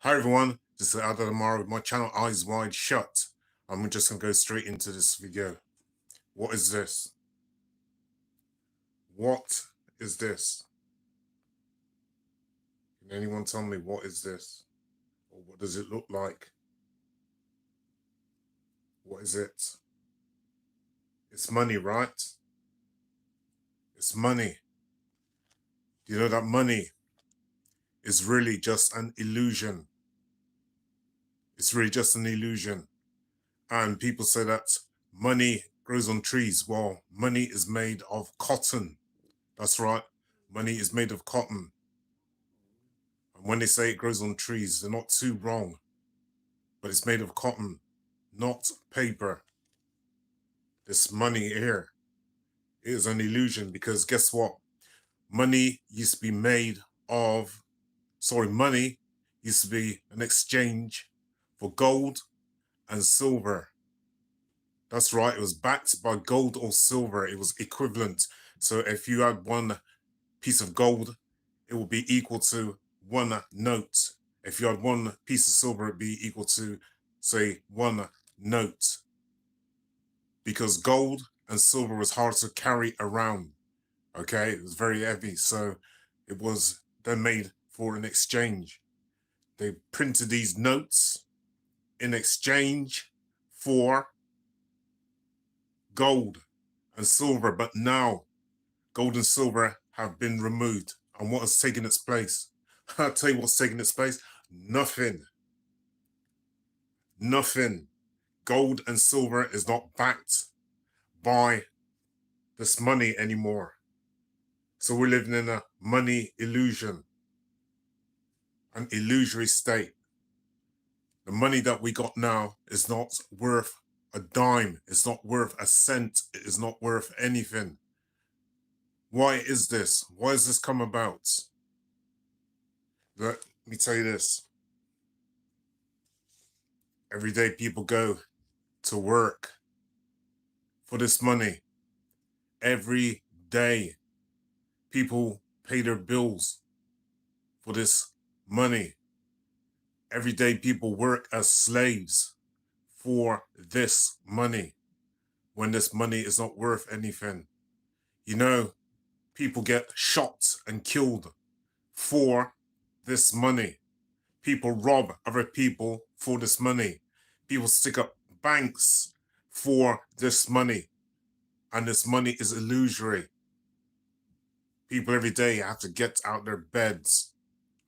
Hi everyone, this is Amara with my channel Eyes Wide Shut. I'm just going to go straight into this video. What is this? What is this? Can anyone tell me what is this? Or what does it look like? What is it? It's money, right? It's money. Do you know that money is really just an illusion? It's really just an illusion. And people say that money grows on trees. Well, money is made of cotton. That's right. Money is made of cotton. And when they say it grows on trees, they're not too wrong. But it's made of cotton, not paper. This money here is an illusion because guess what? Money used to be made of, money used to be an exchange for gold and silver. That's right, it was backed by gold or silver. It was equivalent. So if you had one piece of gold, it would be equal to one note. If you had one piece of silver, it'd be equal to, say, one note. Because gold and silver was hard to carry around. Okay, it was very heavy. So it was then made for an exchange. They printed these notes in exchange for gold and silver. But now gold and silver have been removed. And what has taken its place? I'll tell you what's taken its place. Nothing. Nothing. Gold and silver is not backed by this money anymore. So we're living in a money illusion, an illusory state. The money that we got now is not worth a dime. It's not worth a cent. It is not worth anything. Why is this? Why has this come about? Let me tell you this. Every day people go to work for this money. Every day people pay their bills for this money. Every day people work as slaves for this money when this money is not worth anything. You know, people get shot and killed for this money. People rob other people for this money. People stick up banks for this money. And this money is illusory. People every day have to get out their beds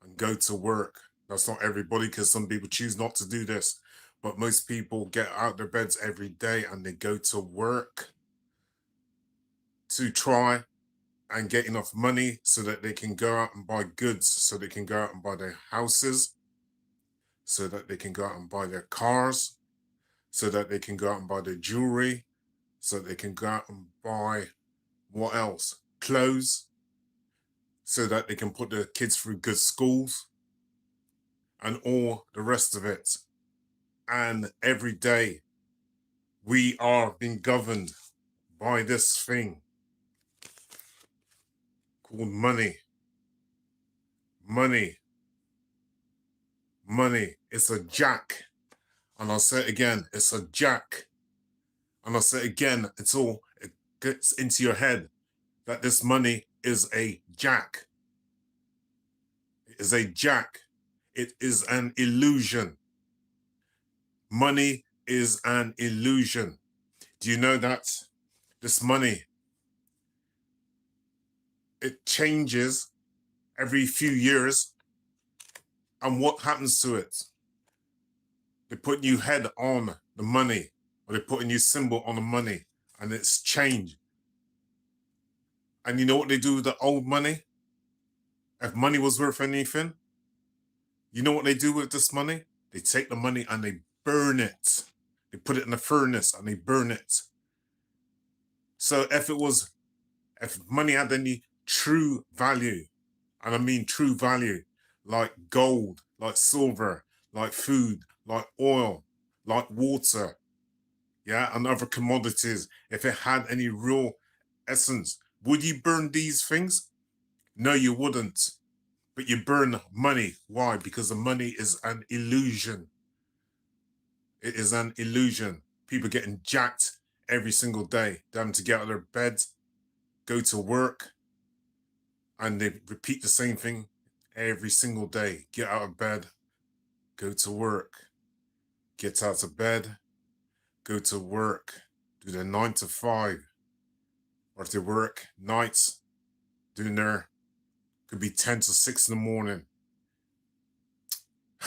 and go to work. That's not everybody, because some people choose not to do this. But most people get out their beds every day and they go to work to try and get enough money so that they can go out and buy goods, so they can go out and buy their houses, so that they can go out and buy their cars, so that they can go out and buy their jewelry, so that they can go out and buy, what else? Clothes, so that they can put their kids through good schools, and all the rest of it. And every day we are being governed by this thing called money. Money. Money. It's a jack. And I'll say it again, it's a jack. And I'll say it again, it gets into your head that this money is a jack. It is a jack. It is an illusion. Money is an illusion. Do you know that this money, it changes every few years? And what happens to it? They put a new head on the money, or they put a new symbol on the money, and it's changed. And you know what they do with the old money? If money was worth anything, you know what they do with this money? They take the money and they burn it. They put it in a furnace and they burn it. So if money had any true value, and I mean true value, like gold, like silver, like food, like oil, like water, yeah, and other commodities, if it had any real essence, would you burn these things? No, you wouldn't. But you burn money. Why? Because the money is an illusion. It is an illusion. People getting jacked every single day. They're having to get out of their bed, go to work, and they repeat the same thing every single day. Get out of bed, go to work. Get out of bed, go to work. Do their 9 to 5. Or if they work nights, doing their, could be 10 to 6 in the morning.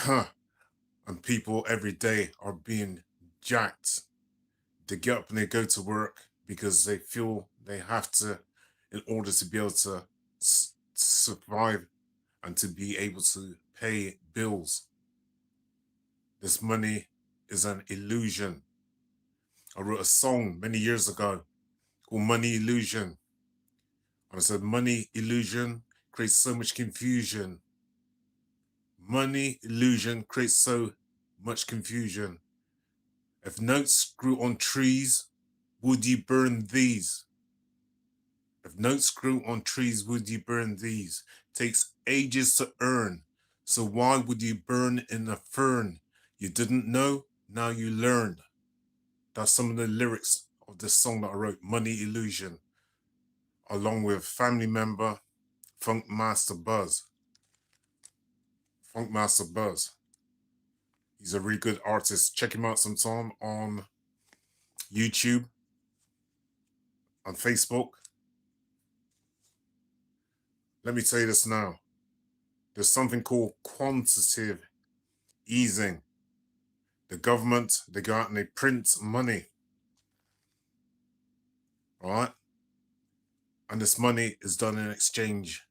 And people every day are being jacked. They get up and they go to work because they feel they have to, in order to be able to survive and to be able to pay bills. This money is an illusion. I wrote a song many years ago called Money Illusion. And I said, money illusion creates so much confusion. Money illusion creates so much confusion. If notes grew on trees, would you burn these? If notes grew on trees, would you burn these? Takes ages to earn, so why would you burn in a fern? You didn't know, now you learned. That's some of the lyrics of this song that I wrote, Money Illusion, along with family member Funk Master Buzz. Funk Master Buzz. He's a really good artist. Check him out sometime on YouTube, on Facebook. Let me tell you this now. There's something called quantitative easing. The government, they go out and they print money. All right? And this money is done in exchange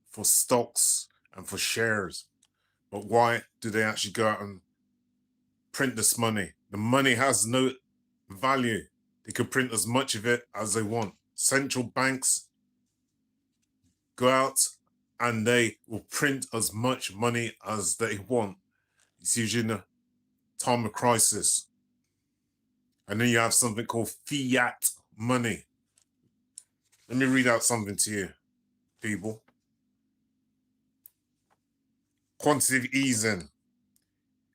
for stocks and for shares. But why do they actually go out and print this money? The money has no value. They could print as much of it as they want. Central banks go out and they will print as much money as they want. It's usually in a time of crisis. And then you have something called fiat money. Let me read out something to you, people. Quantitative easing.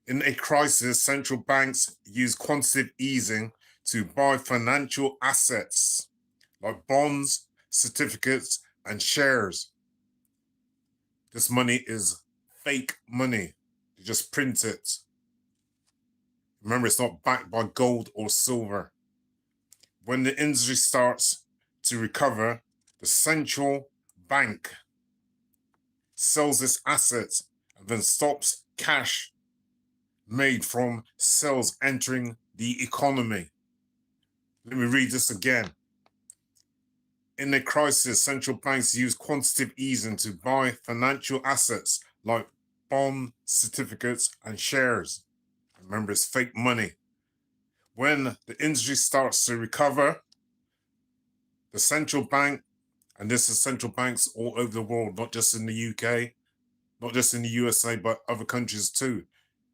In a crisis, central banks use quantitative easing to buy financial assets like bonds, certificates, and shares. This money is fake money. You just print it. Remember, it's not backed by gold or silver. When the industry starts to recover, the central bank sells its assets and then stops cash made from sales entering the economy. Let me read this again. In a crisis, central banks use quantitative easing to buy financial assets like bond certificates and shares. Remember, it's fake money. When the industry starts to recover, the central bank, and this is central banks all over the world, not just in the UK, not just in the USA, but other countries too.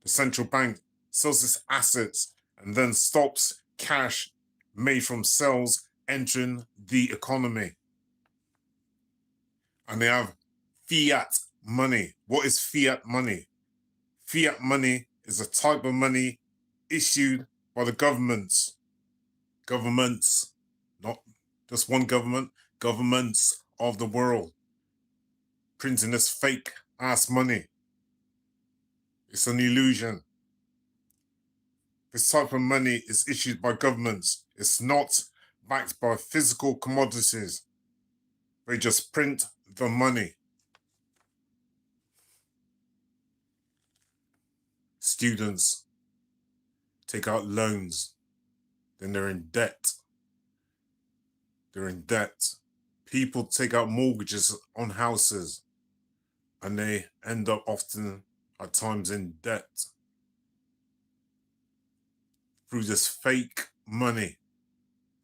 The central bank sells its assets and then stops cash made from sales entering the economy. And they have fiat money. What is fiat money? Fiat money is a type of money issued by the governments. Governments, not just one government, governments of the world, printing this fake ass money. It's an illusion. This type of money is issued by governments. It's not backed by physical commodities. They just print the money. Students take out loans, then they're in debt. They're in debt. People take out mortgages on houses and they end up often at times in debt through this fake money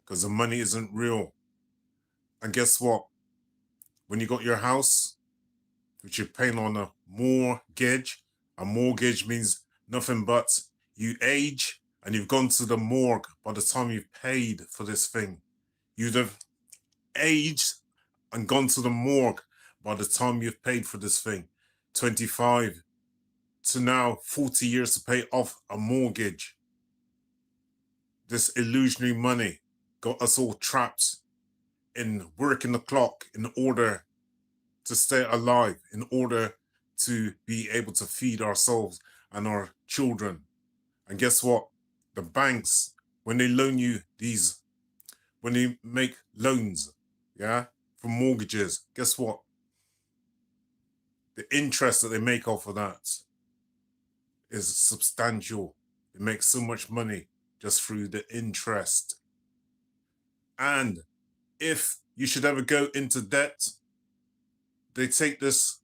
because the money isn't real. And guess what? When you got your house, which you're paying on a mortgage means nothing but you age and you've gone to the morgue by the time you've paid for this thing. You'd have aged and gone to the morgue by the time you've paid for this thing. 25 to now 40 years to pay off a mortgage. This illusionary money got us all trapped in working the clock in order to stay alive, in order to be able to feed ourselves and our children. And guess what? The banks, when they loan you these, when they make loans, yeah, for mortgages, guess what? The interest that they make off of that is substantial. They make so much money just through the interest. And if you should ever go into debt, they take this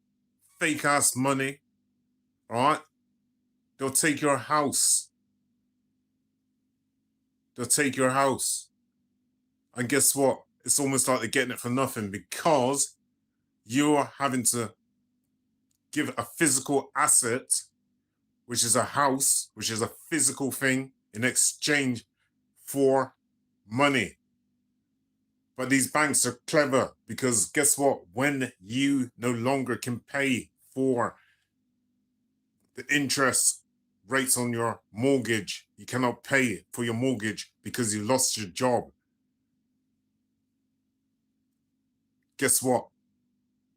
fake ass money, all right? They'll take your house. They'll take your house. And guess what? It's almost like they're getting it for nothing, because you're having to give a physical asset, which is a house, which is a physical thing, in exchange for money. But these banks are clever, because guess what? When you no longer can pay for the interest rates on your mortgage, you cannot pay for your mortgage because you lost your job. Guess what?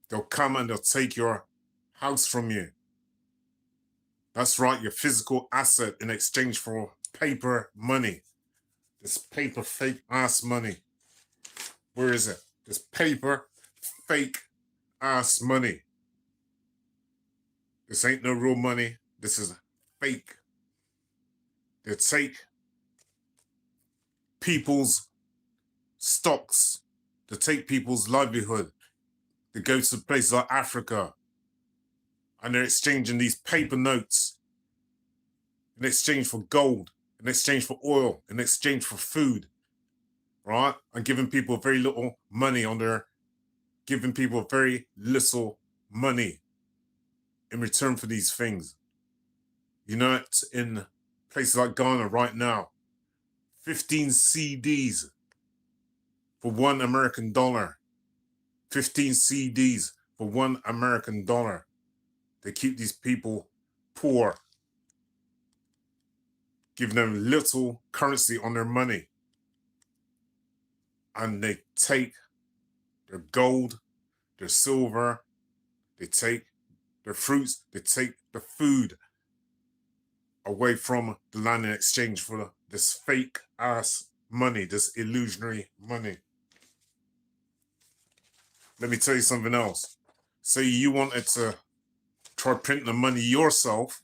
They'll come and they'll take your house from you. That's right, your physical asset, in exchange for paper money. This paper fake ass money. Where is it? This paper fake ass money. This ain't no real money. This is fake. They take people's stocks. They take people's livelihood. They go to places like Africa, and they're exchanging these paper notes in exchange for gold, in exchange for oil, in exchange for food, right? And giving people very little money giving people very little money in return for these things. You know, it's in places like Ghana right now, 15 CDs for $1 American. 15 CDs for $1 American. They keep these people poor, giving them little currency on their money. And they take their gold, their silver, they take their fruits, they take the food away from the land in exchange for this fake ass money, this illusionary money. Let me tell you something else. Say you wanted to try printing the money yourself.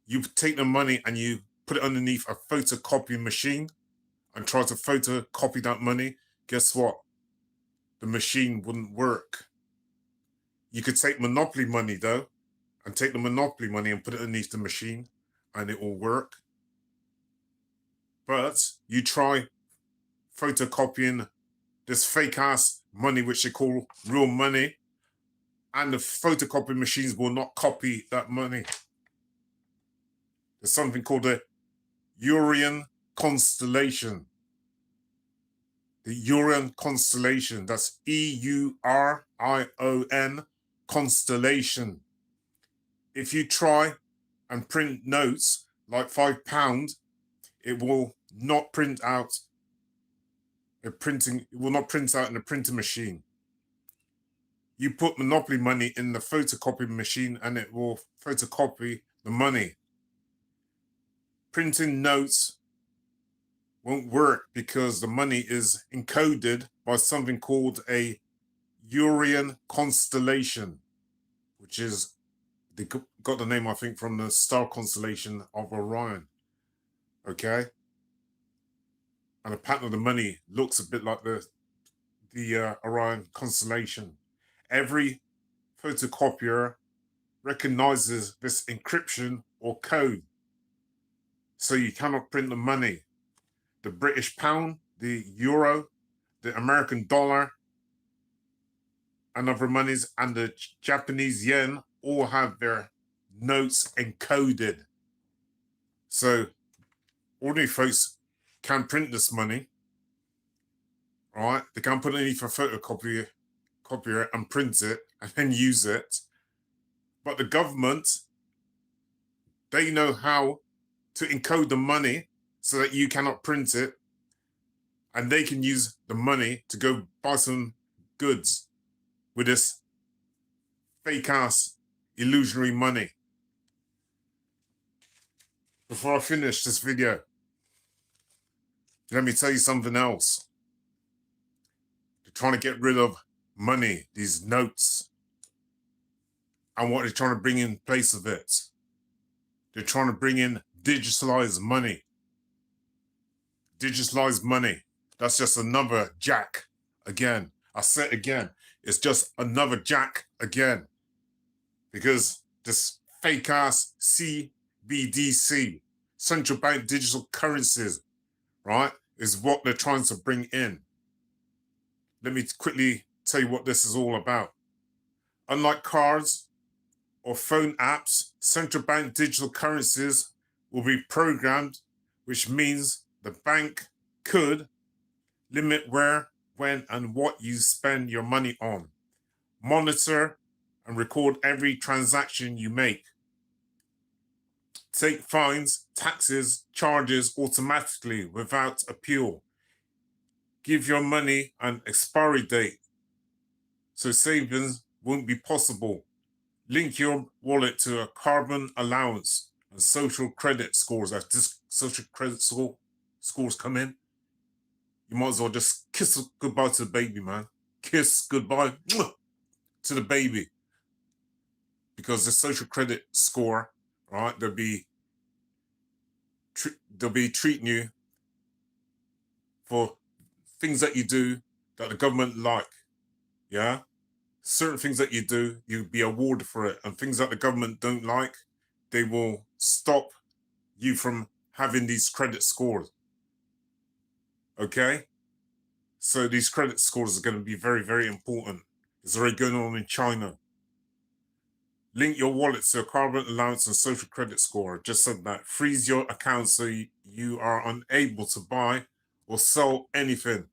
You take the money and you put it underneath a photocopying machine and try to photocopy that money. Guess what? The machine wouldn't work. You could take Monopoly money though, and take the Monopoly money and put it underneath the machine, and it will work. But you try photocopying this fake ass money, which they call real money, and the photocopy machines will not copy that money. There's something called the Urian constellation. The Urian constellation, that's EURION constellation. If you try and print notes like £5, it will not print out. It will not print out in a printer machine. You put Monopoly money in the photocopy machine and it will photocopy the money. Printing notes won't work because the money is encoded by something called a Urian constellation, which is, they got the name, I think, from the star constellation of Orion. Okay? And the pattern of the money looks a bit like the Orion constellation. Every photocopier recognizes this encryption or code. So you cannot print the money. The British pound, the euro, the American dollar, and other monies, and the Japanese yen all have their notes encoded. So ordinary folks can print this money, all right? They can put it underneath a photocopier and print it and then use it. But the government, they know how to encode the money so that you cannot print it, and they can use the money to go buy some goods with this fake ass illusionary money. Before I finish this video, let me tell you something else. They're trying to get rid of money, these notes, and what they're trying to bring in place of it. They're trying to bring in digitalized money. Digitalized money. That's just another jack again. I said again, it's just another jack again. Because this fake ass CBDC, central bank digital currencies, right, is what they're trying to bring in. Let me quickly tell you what this is all about. Unlike cards or phone apps, central bank digital currencies will be programmed, which means the bank could limit where, when, and what you spend your money on, monitor and record every transaction you make, take fines, taxes, charges automatically without appeal, give your money an expiry date so savings won't be possible, link your wallet to a carbon allowance and social credit scores. As this social credit scores come in, you might as well just kiss goodbye to the baby, man. Kiss goodbye to the baby. Because the social credit score, right, they'll be treating you for things that you do that the government like, yeah? Certain things that you do, you'll be awarded for it. And things that the government don't like, they will stop you from having these credit scores. Okay? So these credit scores are going to be very, very important. It's already going on in China. Link your wallet to a carbon allowance and social credit score. Just said that. Freeze your account so you are unable to buy or sell anything.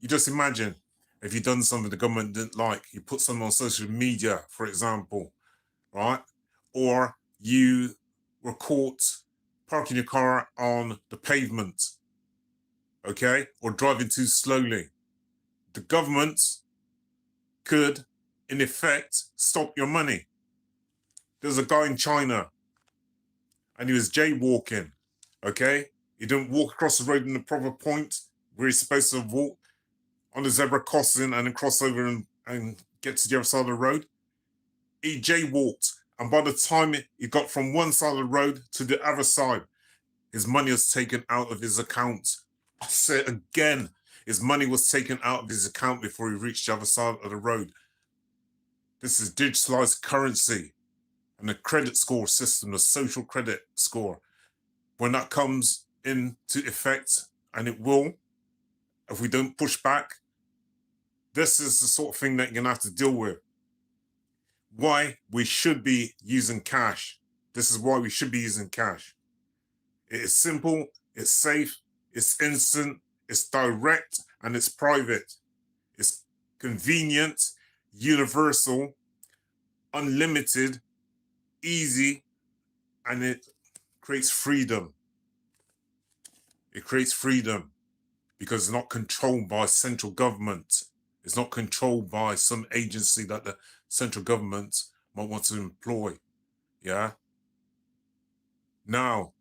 You just imagine if you've done something the government didn't like. You put something on social media, for example, right? Or you were caught parking your car on the pavement, okay? Or driving too slowly. The government could, in effect, stop your money. There's a guy in China and he was jaywalking, okay? He didn't walk across the road in the proper point where he's supposed to walk on the zebra crossing and then cross over and get to the other side of the road. He jaywalked, and by the time he got from one side of the road to the other side, his money was taken out of his account. I say it again, his money was taken out of his account before he reached the other side of the road. This is digitalized currency. And the credit score system, the social credit score, when that comes into effect, and it will, if we don't push back, this is the sort of thing that you're going to have to deal with. Why we should be using cash. This is why we should be using cash. It is simple, it's safe, it's instant, it's direct, and it's private. It's convenient, universal, unlimited, easy, and it creates freedom. It creates freedom because it's not controlled by central government. It's not controlled by some agency that the central government might want to employ. Yeah. Now,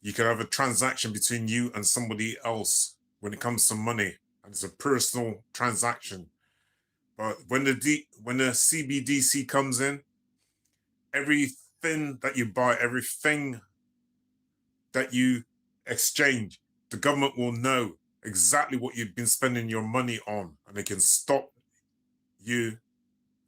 you can have a transaction between you and somebody else when it comes to money, and it's a personal transaction. But when the CBDC comes in, everything that you buy, everything that you exchange, the government will know exactly what you've been spending your money on, and they can stop you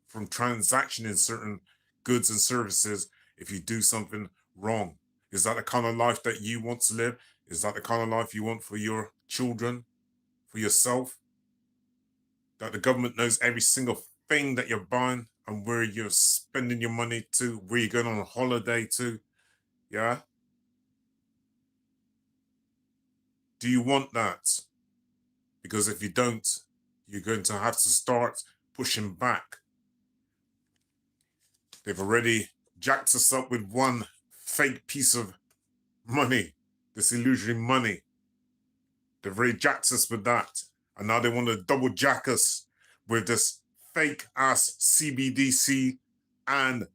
from transactioning certain goods and services if you do something wrong. Is that the kind of life that you want to live? Is that the kind of life you want for your children, for yourself? That the government knows every single thing that you're buying and where you're spending your money to, where you're going on a holiday to, yeah? Do you want that? Because if you don't, you're going to have to start pushing back. They've already jacked us up with one fake piece of money, this illusory money. They've already jacked us with that. And now they want to double jack us with this fake ass CBDC, and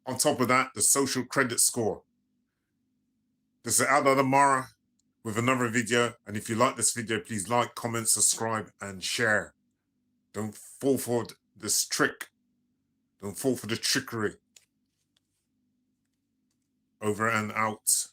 on top of that, the social credit score. This is Amara with another video. And if you like this video, please like, comment, subscribe, and share. Don't fall for this trick. Don't fall for the trickery. Over and out.